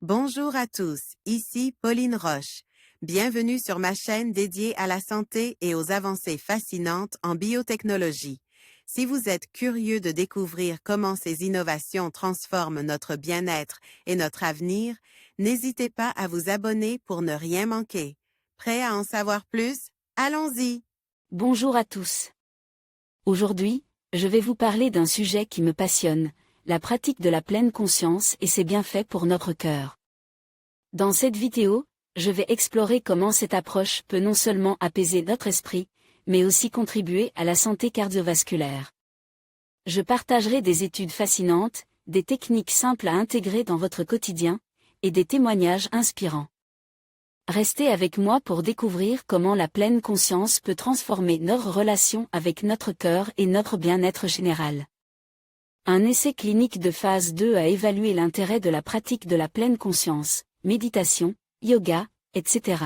Bonjour à tous, ici Pauline Roche. Bienvenue sur ma chaîne dédiée à la santé et aux avancées fascinantes en biotechnologie. Si vous êtes curieux de découvrir comment ces innovations transforment notre bien-être et notre avenir, n'hésitez pas à vous abonner pour ne rien manquer. Prêt à en savoir plus? Allons-y! Bonjour à tous. Aujourd'hui, je vais vous parler d'un sujet qui me passionne, la pratique de la pleine conscience et ses bienfaits pour notre cœur. Dans cette vidéo, je vais explorer comment cette approche peut non seulement apaiser notre esprit, mais aussi contribuer à la santé cardiovasculaire. Je partagerai des études fascinantes, des techniques simples à intégrer dans votre quotidien, et des témoignages inspirants. Restez avec moi pour découvrir comment la pleine conscience peut transformer notre relation avec notre cœur et notre bien-être général. Un essai clinique de phase 2 a évalué l'intérêt de la pratique de la pleine conscience, méditation, yoga, etc.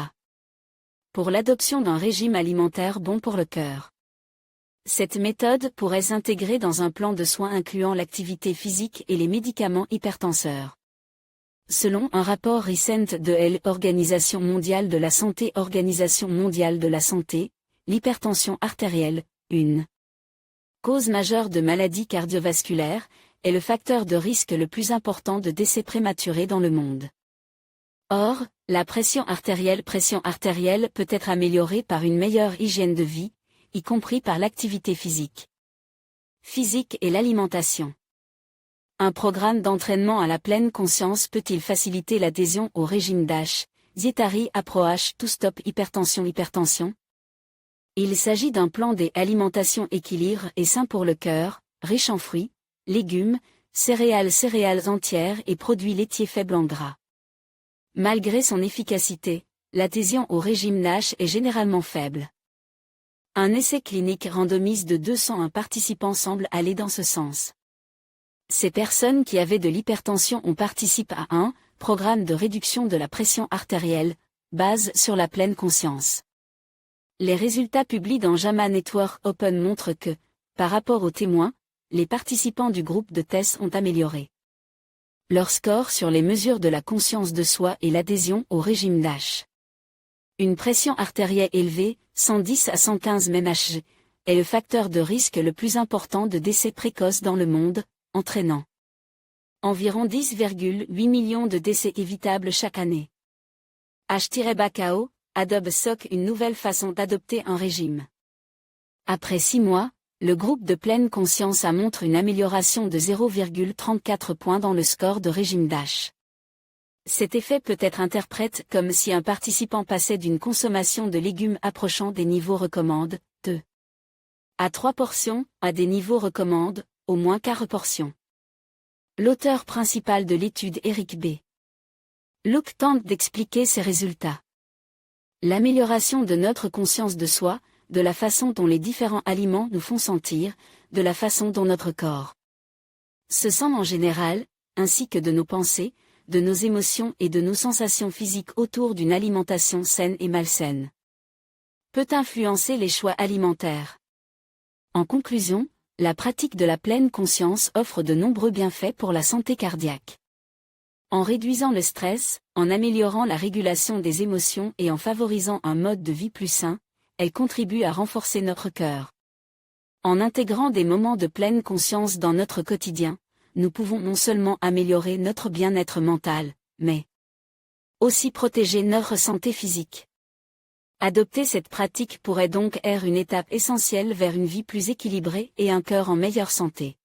pour l'adoption d'un régime alimentaire bon pour le cœur. Cette méthode pourrait s'intégrer dans un plan de soins incluant l'activité physique et les médicaments hypertenseurs. Selon un rapport récent de l'Organisation mondiale de la santé, l'hypertension artérielle, une cause majeure de maladies cardiovasculaires, est le facteur de risque le plus important de décès prématurés dans le monde. Or, la pression artérielle peut être améliorée par une meilleure hygiène de vie, y compris par l'activité physique et l'alimentation. Un programme d'entraînement à la pleine conscience peut-il faciliter l'adhésion au régime DASH, Dietary Approach to Stop Hypertension? Il s'agit d'un plan d'alimentation équilibre et sain pour le cœur, riche en fruits, légumes, céréales entières et produits laitiers faibles en gras. Malgré son efficacité, l'adhésion au régime DASH est généralement faible. Un essai clinique randomisé de 201 participants semble aller dans ce sens. Ces personnes qui avaient de l'hypertension ont participé à un programme de réduction de la pression artérielle, basé sur la pleine conscience. Les résultats publiés dans JAMA Network Open montrent que, par rapport aux témoins, les participants du groupe de test ont amélioré leur score sur les mesures de la conscience de soi et l'adhésion au régime DASH. Une pression artérielle élevée, 110 à 115 mmHg, est le facteur de risque le plus important de décès précoces dans le monde, entraînant environ 10,8 millions de décès évitables chaque année. H-Bacao, Adobe SOC une nouvelle façon d'adopter un régime. Après 6 mois, le groupe de pleine conscience a montré une amélioration de 0,34 points dans le score de régime DASH. Cet effet peut être interprété comme si un participant passait d'une consommation de légumes approchant des niveaux recommandés, 2 à 3 portions, à des niveaux recommandés, au moins 4 portions. L'auteur principal de l'étude Eric B. Luke tente d'expliquer ces résultats. L'amélioration de notre conscience de soi, de la façon dont les différents aliments nous font sentir, de la façon dont notre corps se sent en général, ainsi que de nos pensées, de nos émotions et de nos sensations physiques autour d'une alimentation saine et malsaine, peut influencer les choix alimentaires. En conclusion, la pratique de la pleine conscience offre de nombreux bienfaits pour la santé cardiaque. En réduisant le stress, en améliorant la régulation des émotions et en favorisant un mode de vie plus sain, elle contribue à renforcer notre cœur. En intégrant des moments de pleine conscience dans notre quotidien, nous pouvons non seulement améliorer notre bien-être mental, mais aussi protéger notre santé physique. Adopter cette pratique pourrait donc être une étape essentielle vers une vie plus équilibrée et un cœur en meilleure santé.